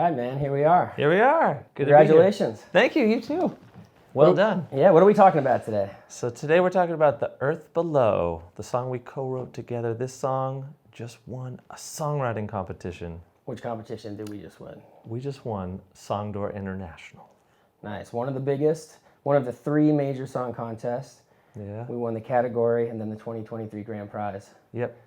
right, man. Here we are. Here we are. Good Congratulations. To be here. Thank you. You too. Well done. Yeah, what are we talking about today? So today we're talking about The Earth Below, the song we co-wrote together. This song just won a songwriting competition. Which competition did we just win? We just won SongDoor International. Nice. One of the biggest, one of the 3 major song contests. Yeah. We won the category and then the 2023 Grand Prize. Yep.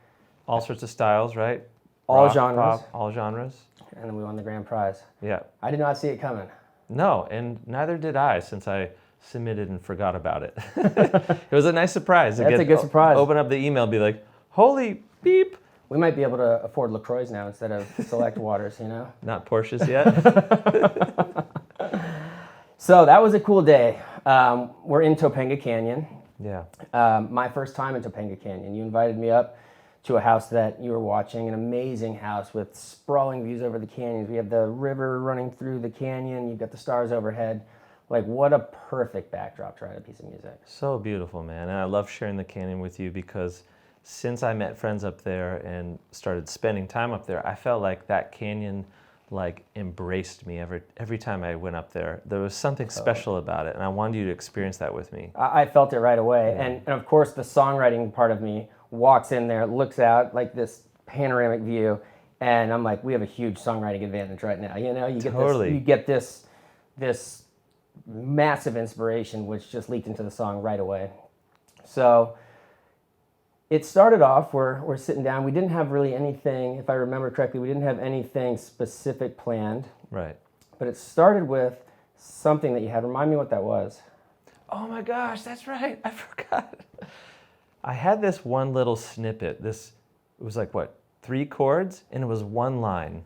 All sorts of styles, right? All Rock, genres. Pop, all genres. And then we won the Grand Prize. Yeah. I did not see it coming. No, and neither did I since I submitted and forgot about it. It was a nice surprise. That's a good surprise. Open up the email, be like, holy beep. We might be able to afford LaCroix now instead of Select Waters, you know? Not Porsches yet. So that was a cool day. We're in Topanga Canyon. Yeah. My first time in Topanga Canyon. You invited me up to a house that you were watching, an amazing house with sprawling views over the canyons. We have the river running through the canyon. You've got the stars overhead. Like, what a perfect backdrop to write a piece of music. So beautiful, man. And I love sharing the canyon with you because since I met friends up there and started spending time up there, I felt like that canyon like embraced me every time I went up there. There was something special about it, and I wanted you to experience that with me. I felt it right away. Yeah. And of course, the songwriting part of me walks in there, looks out like this panoramic view, and I'm like, we have a huge songwriting advantage right now. You know, you get this massive inspiration, which just leaked into the song right away. So it started off, we're sitting down. We didn't have really anything, if I remember correctly, we didn't have anything specific planned. Right. But it started with something that you had. Remind me what that was. Oh my gosh, that's right. I forgot. I had this one little snippet. It was like, what, 3 chords? And it was 1 line.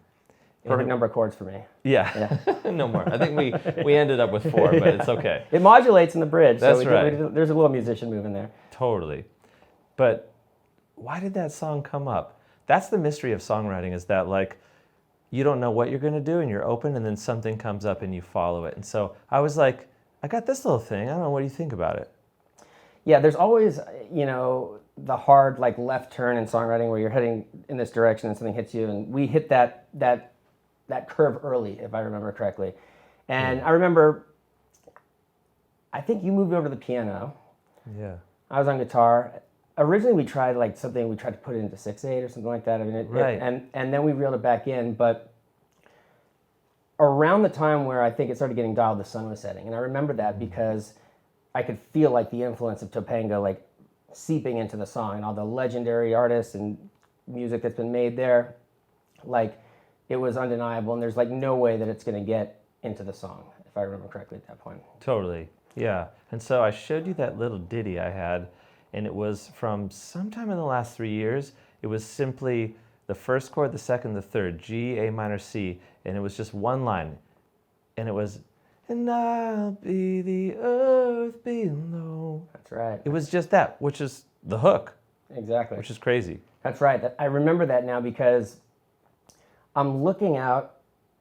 Perfect number of chords for me. Yeah. No more. I think we ended up with 4, but it's okay. It modulates in the bridge. That's so right. There's a little musician move in there. Totally. But why did that song come up? That's the mystery of songwriting, is that like you don't know what you're going to do and you're open and then something comes up and you follow it. And so I was like, I got this little thing. I don't know. What do you think about it? Yeah, there's always, you know, the hard like left turn in songwriting where you're heading in this direction and something hits you. And we hit that curve early, if I remember correctly. And I remember, I think you moved over to the piano. Yeah. I was on guitar. Originally, we tried to put it into 6/8 or something like that. I mean, right. And then we reeled it back in. But around the time where I think it started getting dialed, the sun was setting. And I remember that because I could feel like the influence of Topanga like seeping into the song and all the legendary artists and music that's been made there. Like, it was undeniable. And there's like no way that it's going to get into the song, if I remember correctly at that point. Totally. Yeah. And so I showed you that little ditty I had. And it was from sometime in the last 3 years. It was simply the first chord, the second, the third, G, A minor, C, and it was just 1 line. And it was, and I'll be the earth below. That's right. It was just that, which is the hook. Exactly. Which is crazy. That's right. I remember that now because I'm looking out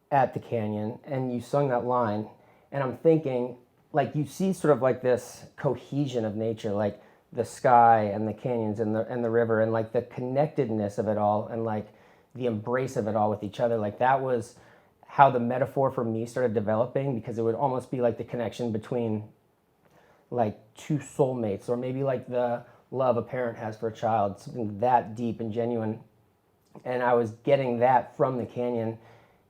at the canyon and you sung that line and I'm thinking, like, you see sort of like this cohesion of nature, like the sky and the canyons and the river and like the connectedness of it all and like the embrace of it all with each other. Like, that was how the metaphor for me started developing, because it would almost be like the connection between like 2 soulmates, or maybe like the love a parent has for a child, something that deep and genuine. And I was getting that from the canyon.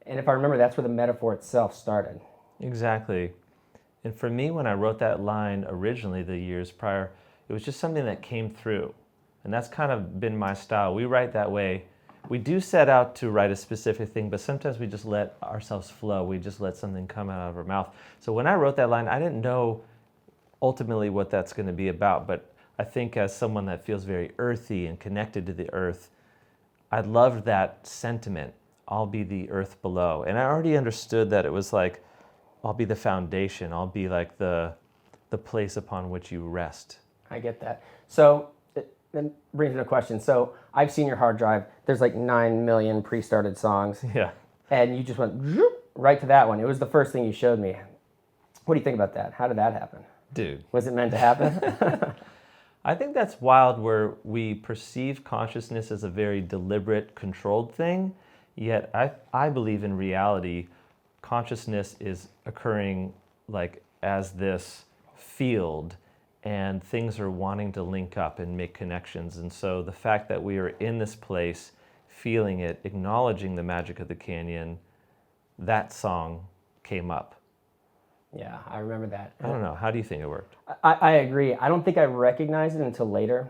And if I remember, that's where the metaphor itself started. Exactly. And for me, when I wrote that line originally the years prior, it was just something that came through. And that's kind of been my style. We write that way. We do set out to write a specific thing, but sometimes we just let ourselves flow. We just let something come out of our mouth. So when I wrote that line, I didn't know ultimately what that's going to be about. But I think as someone that feels very earthy and connected to the earth, I loved that sentiment. I'll be the earth below. And I already understood that it was like, I'll be the foundation. I'll be like the place upon which you rest. I get that. So that brings me to a question. So I've seen your hard drive. There's like 9 million pre-started songs. Yeah. And you just went right to that one. It was the first thing you showed me. What do you think about that? How did that happen? Dude. Was it meant to happen? I think that's wild, where we perceive consciousness as a very deliberate, controlled thing. Yet I believe in reality, consciousness is occurring like as this field, and things are wanting to link up and make connections. And so the fact that we are in this place, feeling it, acknowledging the magic of the canyon, that song came up. Yeah, I remember that. I don't know. How do you think it worked? I agree. I don't think I recognized it until later.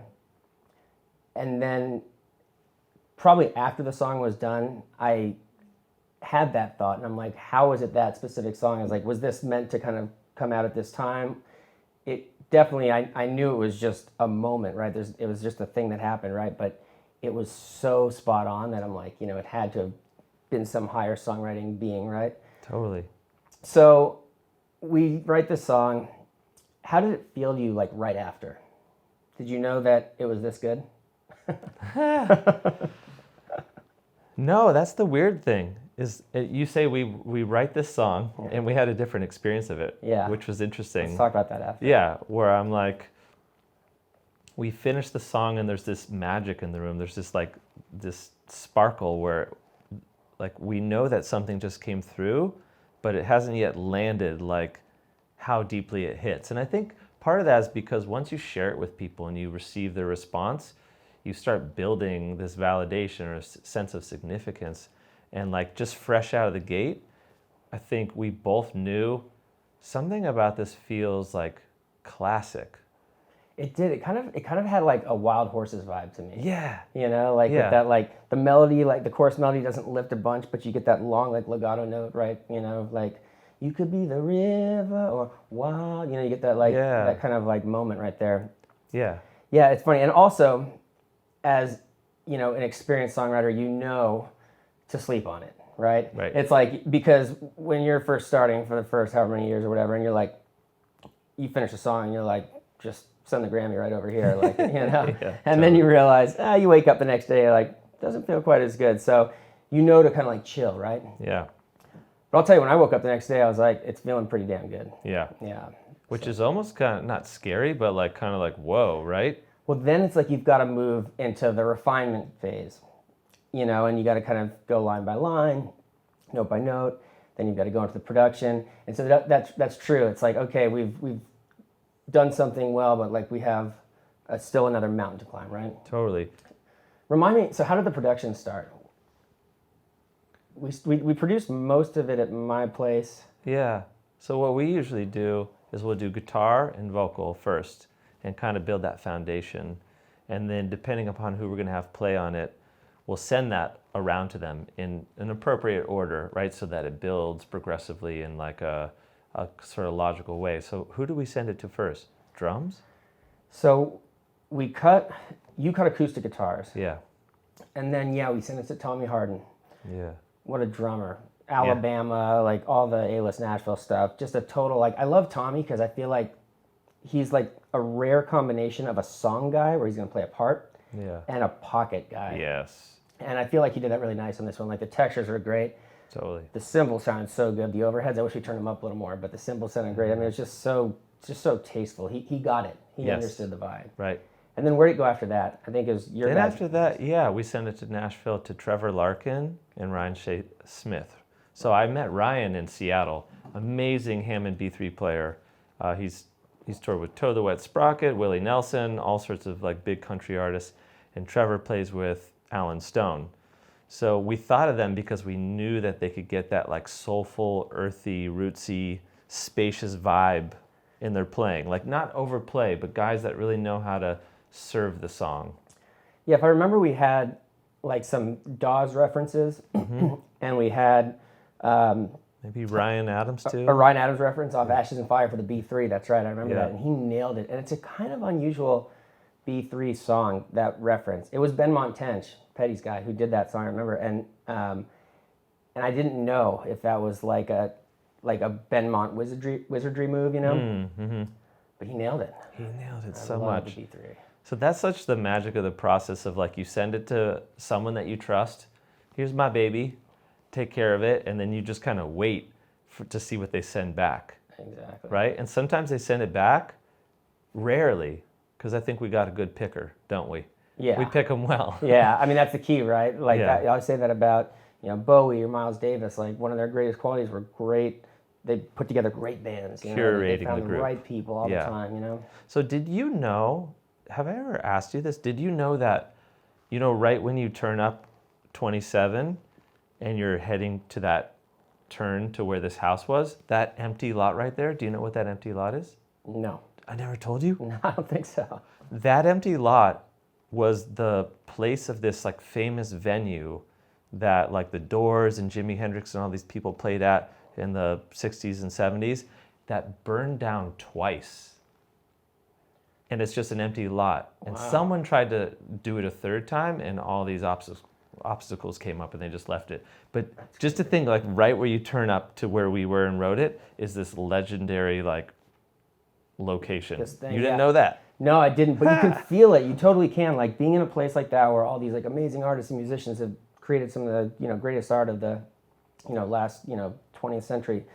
And then probably after the song was done, I had that thought, and I'm like, how is it that specific song? I was like, was this meant to kind of come out at this time? It definitely, I knew it was just a moment, right? It was just a thing that happened, right? But it was so spot on that I'm like, it had to have been some higher songwriting being, right? Totally. So we write this song. How did it feel to you, like, right after? Did you know that it was this good? No, that's the weird thing. You say we write this song, and we had a different experience of it, which was interesting. Let's talk about that after. Yeah, where I'm like, we finish the song and there's this magic in the room. There's this sparkle where like we know that something just came through, but it hasn't yet landed like how deeply it hits. And I think part of that is because once you share it with people and you receive their response, you start building this validation or a sense of significance. And like just fresh out of the gate, I think we both knew something about this feels like classic. It did. It kind of had like a Wild Horses vibe to me. Yeah. With that, like the melody, like the chorus melody doesn't lift a bunch, but you get that long like legato note, right? Like you could be the river or wow, you get that like that kind of like moment right there. Yeah. Yeah, it's funny. And also, as an experienced songwriter, to sleep on it, right? Right. It's like, because when you're first starting for the first however many years or whatever, and you're like, you finish a song and you're like, just send the Grammy right over here, like, and then you realize, you wake up the next day, like, doesn't feel quite as good. So, to kind of like chill, right? Yeah. But I'll tell you, when I woke up the next day, I was like, it's feeling pretty damn good. Yeah. Yeah. Which is almost kind of not scary, but like kind of like, whoa, right? Well, then it's like you've got to move into the refinement phase. And you got to kind of go line by line, note by note. Then you've got to go into the production, and so that's true. It's like, okay, we've done something well, but like we have still another mountain to climb, right? Totally. Remind me. So how did the production start? We produced most of it at my place. Yeah. So what we usually do is we'll do guitar and vocal first, and kind of build that foundation, and then depending upon who we're going to have play on it, we'll send that around to them in an appropriate order, right? So that it builds progressively in like a sort of logical way. So who do we send it to first? Drums? So you cut acoustic guitars. Yeah. And then, we sent it to Tommy Houghton. Yeah. What a drummer. Alabama, like all the A-list Nashville stuff. Just a total, like, I love Tommy because I feel like he's like a rare combination of a song guy where he's going to play a part and a pocket guy. Yes. And I feel like he did that really nice on this one. Like the textures are great. Totally. The cymbals sound so good. The overheads, I wish we turned them up a little more, but the cymbals sounded great. I mean, it's just so tasteful. He got it. He understood the vibe. Right. And then where did it go after that? I think it was your. Then after that, we sent it to Nashville to Trevor Larkin and Ryan Shea Smith. So I met Ryan in Seattle. Amazing Hammond B3 player. He's toured with Toe the Wet Sprocket, Willie Nelson, all sorts of like big country artists. And Trevor plays with Alan Stone. So we thought of them because we knew that they could get that like soulful, earthy, rootsy, spacious vibe in their playing. Like not overplay, but guys that really know how to serve the song. Yeah, if I remember, we had like some Dawes references, and we had maybe Ryan Adams too. A Ryan Adams reference off Ashes and Fire for the B3. That's right, I remember that, and he nailed it. And it's a kind of unusual B3 song, that reference. It was Ben Montench, Petty's guy, who did that song, I remember, and I didn't know if that was like a Benmont wizardry move, but he nailed it. He nailed it I so love much. the B3. So that's such the magic of the process of like you send it to someone that you trust. Here's my baby, take care of it, and then you just kind of wait to see what they send back. Exactly. Right? And sometimes they send it back, rarely, because I think we got a good picker, don't we? Yeah. We pick them well. Yeah, I mean, that's the key, right? Like, I always say that about, Bowie or Miles Davis, like one of their greatest qualities were great. They put together great bands. Curating they found the group. right people all the time. So did you know? Have I ever asked you this? Did you know that? Right when you turn up 27, and you're heading to that turn to where this house was, that empty lot right there. Do you know what that empty lot is? No. I never told you. No, I don't think so. That empty lot was the place of this like famous venue that like the Doors and Jimi Hendrix and all these people played at in the 60s and 70s that burned down twice. And it's just an empty lot. And Wow. someone tried to do it a third time and all these obstacles came up and they just left it. But just to think like right where you turn up to where we were and wrote it is this legendary like location. This thing, You didn't know that? No, I didn't, but you can feel it. You totally can. Like being in a place like that where all these like amazing artists and musicians have created some of the greatest art of the last 20th century.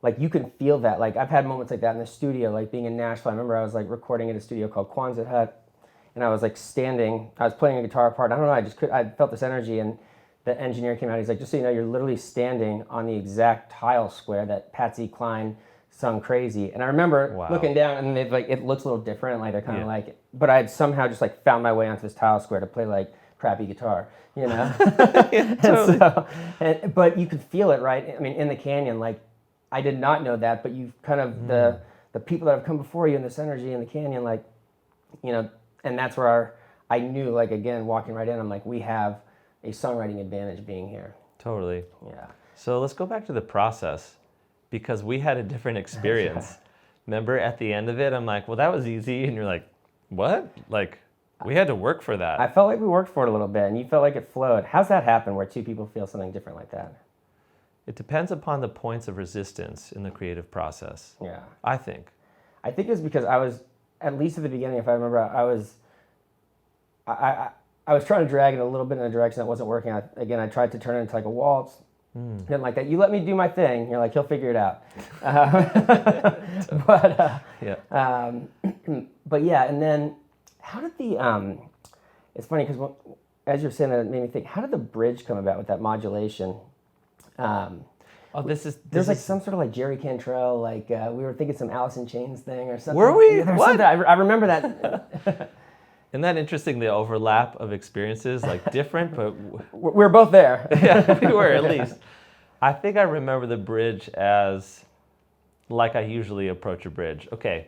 Like you can feel that. Like I've had moments like that in the studio. Like being in Nashville, I remember I was like recording at a studio called Quonset Hut, and I was like standing. I was playing a guitar part. I don't know. I felt this energy, and the engineer came out. He's like, just so you know, you're literally standing on the exact tile square that Patsy Cline sung "Crazy." And I remember looking down, and it looks a little different. Like they're kind of like, but I had somehow just like found my way onto this tile square to play like crappy guitar, Totally. But you could feel it, right? I mean, in the canyon, like I did not know that, but you kind of the people that have come before you in this energy in the canyon, like and that's where I knew, like again, walking right in, I'm like, we have a songwriting advantage being here. Totally. Yeah. So let's go back to the process because we had a different experience. Remember at the end of it, I'm like, well, that was easy. And you're like, what? Like, we had to work for that. I felt like we worked for it a little bit and you felt like it flowed. How's that happen where two people feel something different like that? It depends upon the points of resistance in the creative process. Yeah. I think it's because I was, at least at the beginning, if I remember, I was trying to drag it a little bit in a direction that wasn't working. I tried to turn it into like a waltz. Didn't like that. You let me do my thing. You're like, he'll figure it out. But yeah, and then how did the, it's funny because as you're saying that, it made me think, how did the bridge come about with that modulation? There's like some sort of like Jerry Cantrell, like we were thinking some Alice in Chains thing or something. Were we? Yeah, What? I remember that. Isn't that interesting, the overlap of experiences, like different, but... We're both there. Yeah, we were at least. I think I remember the bridge as like I usually approach a bridge. Okay,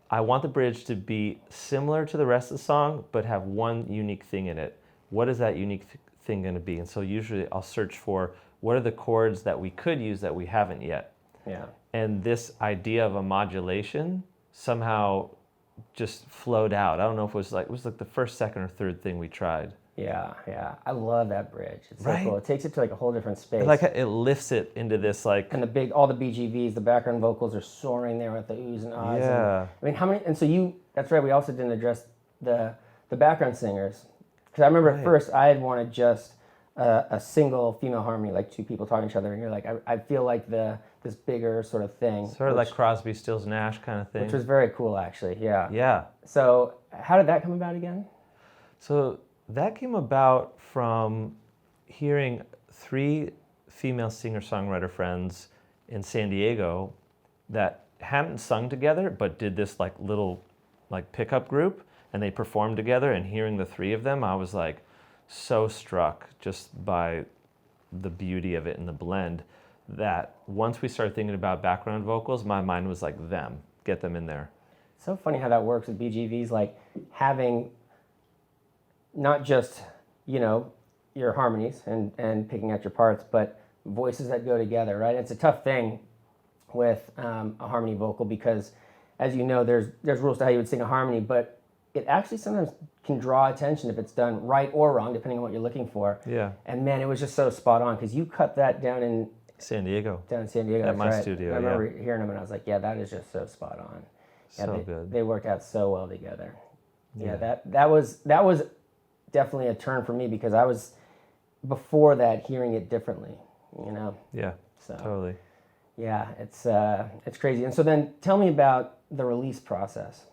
I want the bridge to be similar to the rest of the song, but have one unique thing in it. What is that unique thing going to be? And so usually I'll search for what are the chords that we could use that we haven't yet. Yeah. And this idea of a modulation somehow just flowed out. I don't know if it was like the first, second, or third thing we tried. Yeah. I love that bridge. It's so Right? cool. It takes it to like a whole different space. Like it lifts it into this like... And all the BGVs, the background vocals are soaring there with the oohs and ahs. Yeah. That's right, we also didn't address the background singers. Because I remember at first I had wanted just a single female harmony, like two people talking to each other, and you're like, I feel like this bigger sort of thing. Sort of like Crosby, Stills, Nash kind of thing. Which was very cool, actually, yeah. Yeah. So how did that come about again? So that came about from hearing 3 female singer-songwriter friends in San Diego that hadn't sung together, but did this like little like pickup group, and they performed together, and hearing the 3 of them, I was like so struck just by the beauty of it and the blend that once we started thinking about background vocals, my mind was like get them in there. So funny how that works with BGVs, like having not just, your harmonies and picking out your parts, but voices that go together, right? It's a tough thing with a harmony vocal because, as you know, there's rules to how you would sing a harmony, but it actually sometimes can draw attention if it's done right or wrong, depending on what you're looking for. Yeah. And man, it was just so spot on because you cut that down in San Diego. At my studio, I remember hearing them and I was like, yeah, that is just so spot on. So good. They worked out so well together. Yeah, that was definitely a turn for me because I was before that hearing it differently, Yeah. So Totally. yeah, it's crazy. And so then tell me about the release process,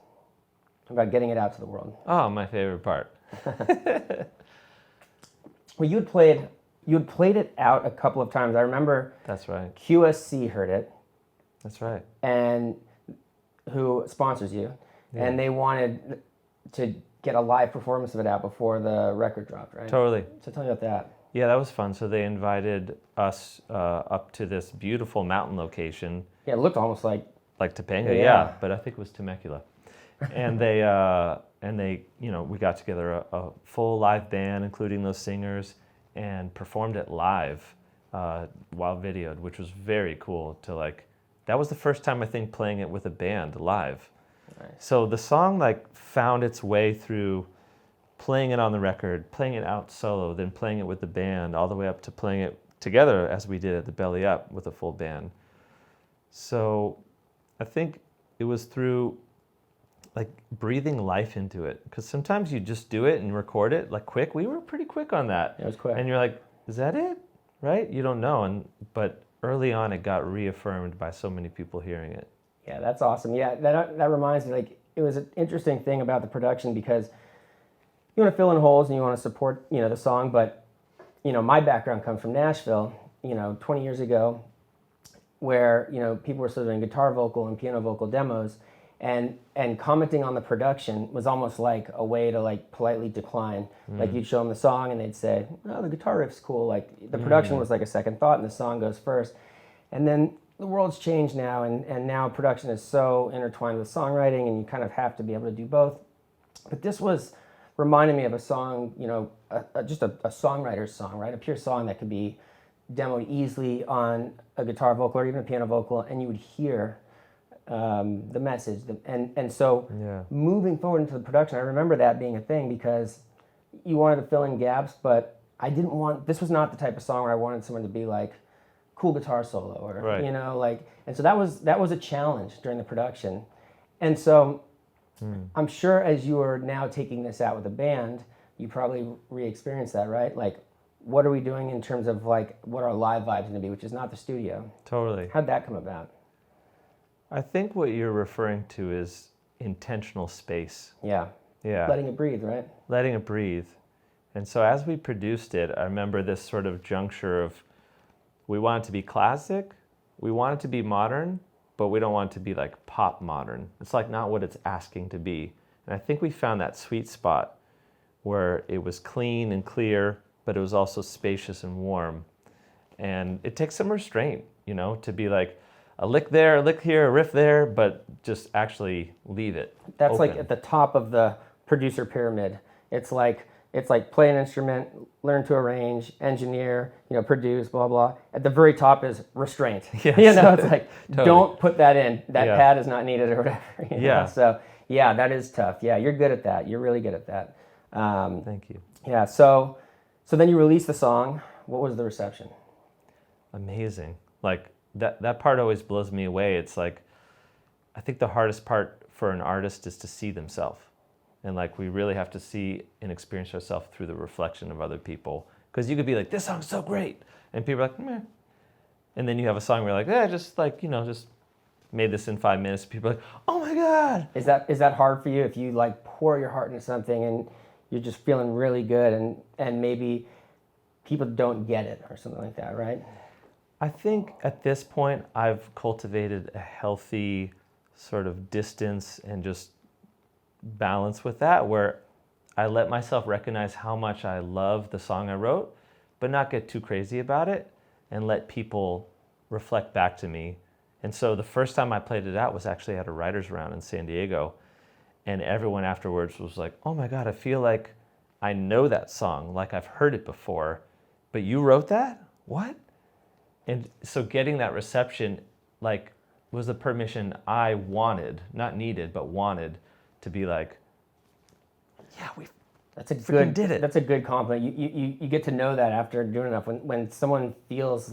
about getting it out to the world. Oh, my favorite part. Well, you had played, you had played it out a couple of times. I remember That's right. QSC heard it, That's right. and who sponsors you, Yeah. and they wanted to get a live performance of it out before the record dropped, right? Totally. So tell me about that. Yeah, that was fun. So they invited us up to this beautiful mountain location, Yeah, it looked almost like Topanga, Yeah. yeah, but I think it was Temecula. And they, we got together a full live band, including those singers, and performed it live while videoed, which was very cool that was the first time I think playing it with a band live. Nice. So the song found its way through playing it on the record, playing it out solo, then playing it with the band, all the way up to playing it together as we did at the Belly Up with a full band. So I think it was through breathing life into it, because sometimes you just do it and record it quick. We were pretty quick on that. It was quick. And you're like, is that it? Right? You don't know. But early on, it got reaffirmed by so many people hearing it. Yeah, that's awesome. Yeah, that reminds me, it was an interesting thing about the production, because you want to fill in holes and you want to support, the song, but, my background comes from Nashville, 20 years ago, where, people were still doing guitar vocal and piano vocal demos, and commenting on the production was almost like a way to politely decline. You'd show them the song and they'd say, "Oh, the guitar riff's cool." The production was a second thought, and the song goes first. And then the world's changed now, and now production is so intertwined with songwriting, and you kind of have to be able to do both. But this was reminding me of a song, just a songwriter's song, right? A pure song that could be demoed easily on a guitar vocal or even a piano vocal, and you would hear the message. And so moving forward into the production, I remember that being a thing, because you wanted to fill in gaps, but this was not the type of song where I wanted someone to be cool guitar solo, or, Right. And so that was a challenge during the production. And so I'm sure as you are now taking this out with a band, you probably re-experienced that, right? What are we doing in terms of what our live vibes going to be, which is not the studio? Totally. How'd that come about? I think what you're referring to is intentional space. Yeah. Yeah. Letting it breathe, right? Letting it breathe. And so as we produced it, I remember this sort of juncture of, we want it to be classic, we want it to be modern, but we don't want it to be pop modern. It's not what it's asking to be. And I think we found that sweet spot where it was clean and clear, but it was also spacious and warm. And it takes some restraint, to be a lick there, a lick here, a riff there, but just actually leave it That's open. at the top of the producer pyramid. It's play an instrument, learn to arrange, engineer, produce, blah, blah. At the very top is restraint. Yes. It's Totally. Don't put that in. That Yeah. pad is not needed or whatever. Yeah. So, yeah, that is tough. Yeah, you're good at that. You're really good at that. Thank you. Yeah, so then you released the song. What was the reception? Amazing. That part always blows me away. It's I think the hardest part for an artist is to see themselves. And we really have to see and experience ourselves through the reflection of other people. Because you could be this song's so great. And people are meh. And then you have a song where you're just just made this in 5 minutes. People are oh my God. Is that hard for you if you pour your heart into something and you're just feeling really good and maybe people don't get it or something like that, right? I think at this point I've cultivated a healthy sort of distance and just balance with that, where I let myself recognize how much I love the song I wrote, but not get too crazy about it, and let people reflect back to me. And so the first time I played it out was actually at a writer's round in San Diego, and everyone afterwards was oh my God, I feel like I know that song, I've heard it before, but you wrote that? What? And so getting that reception was the permission I wanted, not needed, but wanted, to be yeah, we freaking did it. That's a good compliment. You get to know that after doing enough. When someone feels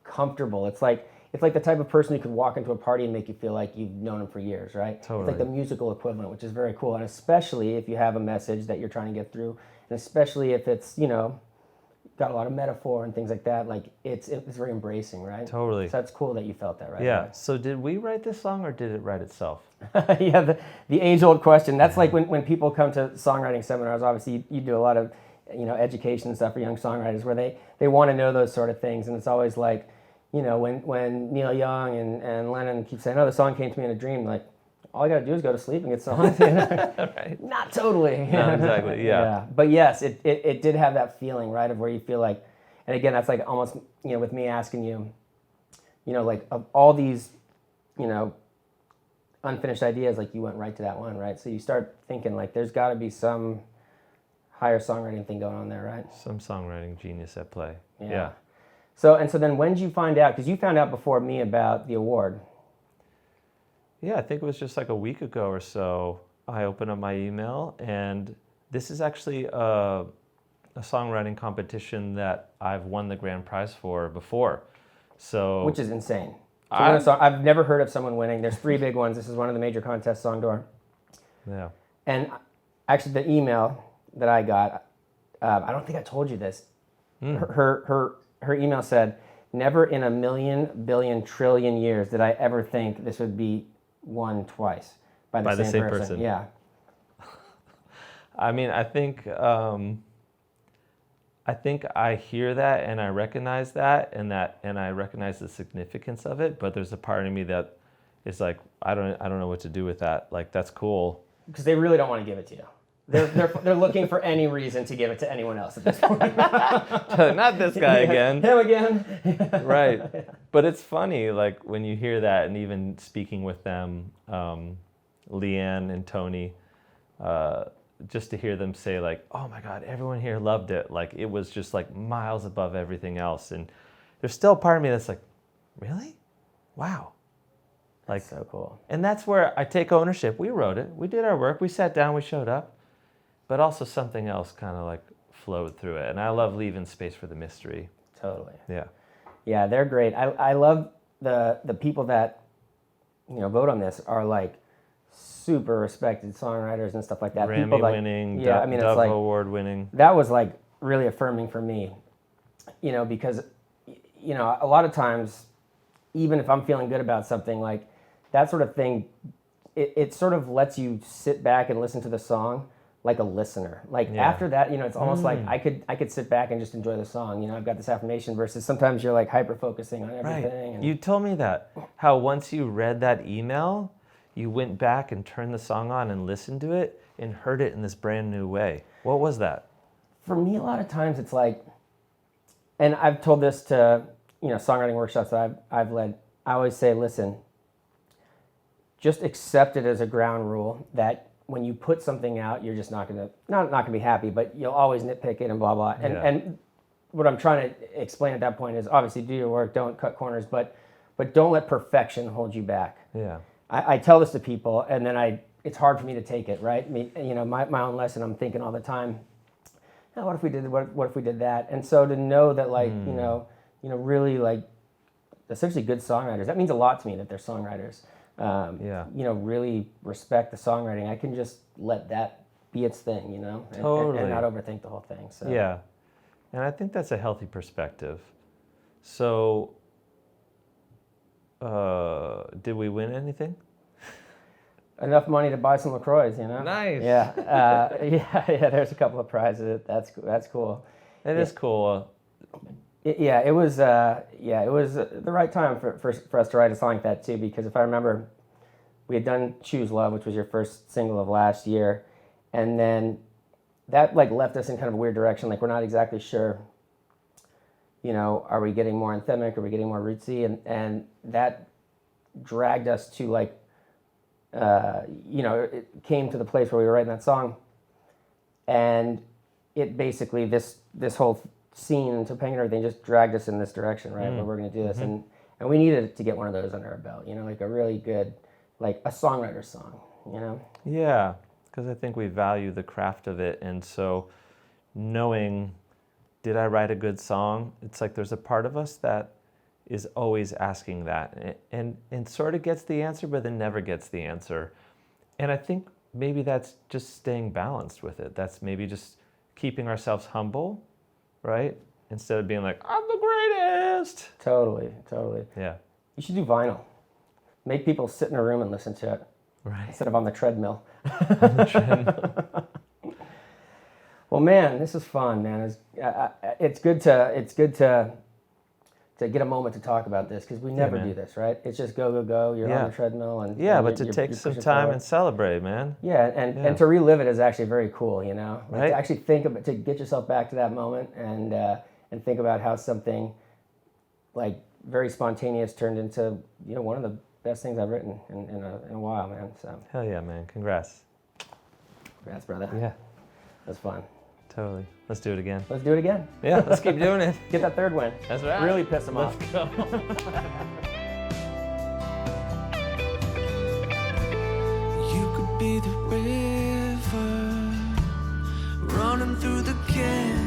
comfortable, it's the type of person who could walk into a party and make you feel like you've known them for years, right? Totally. It's the musical equivalent, which is very cool. And especially if you have a message that you're trying to get through, and especially if it's got a lot of metaphor and things like that, it's very embracing, right? Totally. So that's cool that you felt that, right? Yeah. So did we write this song or did it write itself? Yeah, the age-old question. That's when people come to songwriting seminars. Obviously, you do a lot of education and stuff for young songwriters, where they want to know those sort of things, and it's always like, when Neil Young and Lennon keep saying, "Oh, the song came to me in a dream," like, all I got to do is go to sleep and get songs. Right. Not totally. Not exactly. Yeah. But yes, it did have that feeling, right, of where you feel like, and again, that's like almost, with me asking you, like of all these, unfinished ideas, like you went right to that one, right? So you start thinking like there's got to be some higher songwriting thing going on there, right? Some songwriting genius at play. Yeah. Yeah. So then when did you find out? Because you found out before me about the award. Yeah, I think it was just like a week ago or so. I opened up my email, and this is actually a songwriting competition that I've won the grand prize for before. So, Which is insane. I've never heard of someone winning. There's 3 big ones. This is one of the major contests, SongDoor. Yeah. And actually, the email that I got, I don't think I told you this. Her email said, "Never in a million, billion, trillion years did I ever think this would be won twice by the same person." Yeah. I mean, I think I hear that and I recognize that and I recognize the significance of it, but there's a part of me that is like, I don't know what to do with that. Like, that's cool. Because they really don't want to give it to you. They're looking for any reason to give it to anyone else at this point. Not this guy again. Him again. Right. But it's funny, like when you hear that, and even speaking with them, Leanne and Tony, just to hear them say like, "Oh my God, everyone here loved it." Like it was just like miles above everything else. And there's still a part of me that's like, really? Wow. Like, so cool. And that's where I take ownership. We wrote it. We did our work. We sat down. We showed up. But also something else kind of like flowed through it. And I love leaving space for the mystery. Totally. Yeah. Yeah, they're great. I love the people that, vote on this are like super respected songwriters and stuff like that. Grammy people like, winning, yeah, I mean, Dove it's like, Award winning. That was like really affirming for me, because, a lot of times, even if I'm feeling good about something, like that sort of thing, it sort of lets you sit back and listen to the song like a listener. Like after that, it's almost like I could sit back and just enjoy the song. I've got this affirmation versus sometimes you're like hyper focusing on everything. Right. And You told me that. How once you read that email, you went back and turned the song on and listened to it and heard it in this brand new way. What was that? For me, a lot of times it's like, and I've told this to, songwriting workshops that I've led. I always say, listen, just accept it as a ground rule that when you put something out, you're just not gonna be happy, but you'll always nitpick it and blah blah. And what I'm trying to explain at that point is obviously do your work, don't cut corners, but don't let perfection hold you back. Yeah. I tell this to people, and then it's hard for me to take it, right? I mean, my own lesson, I'm thinking all the time, oh, what if we did that? And so to know that like really like essentially good songwriters, that means a lot to me that they're songwriters. Really respect the songwriting. I can just let that be its thing, Totally. and not overthink the whole thing. So. Yeah, and I think that's a healthy perspective. So, did we win anything? Enough money to buy some LaCroix, Nice. Yeah, yeah. There's a couple of prizes. That's cool. It is cool. It was the right time for us to write a song like that too, because if I remember, we had done Choose Love, which was your first single of last year, and then that like left us in kind of a weird direction. Like we're not exactly sure, are we getting more anthemic, are we getting more rootsy, and that dragged us to like, it came to the place where we were writing that song, and it basically this whole scene and Topanga and everything just dragged us in this direction, right? Where we're going to do this, and we needed to get one of those under our belt, like a really good, like a songwriter song, Yeah, because I think we value the craft of it, and so knowing, did I write a good song? It's like there's a part of us that is always asking that, and sort of gets the answer, but then never gets the answer, and I think maybe that's just staying balanced with it. That's maybe just keeping ourselves humble. Right? Instead of being like, I'm the greatest. Totally. Yeah. You should do vinyl. Make people sit in a room and listen to it. Right. Instead of on the treadmill. Well, man, this is fun, man. It's good to get a moment to talk about this because we never man. do this, right? It's just go, go, go. You're Yeah. on the treadmill, and Yeah, and but to take you're some pushing time forward. and celebrate, man. Yeah, and to relive it is actually very cool, you know. Like Right. to actually think about, to get yourself back to that moment and think about how something like very spontaneous turned into, you know, one of the best things I've written in a while, man. So Hell yeah, man. Congrats. congrats, brother. Yeah, That's fun. totally. Let's do it again. Let's do it again. Yeah, let's keep doing it. Get that third win. That's right. Really piss them off. Let's go. You could be the river running through the canyon.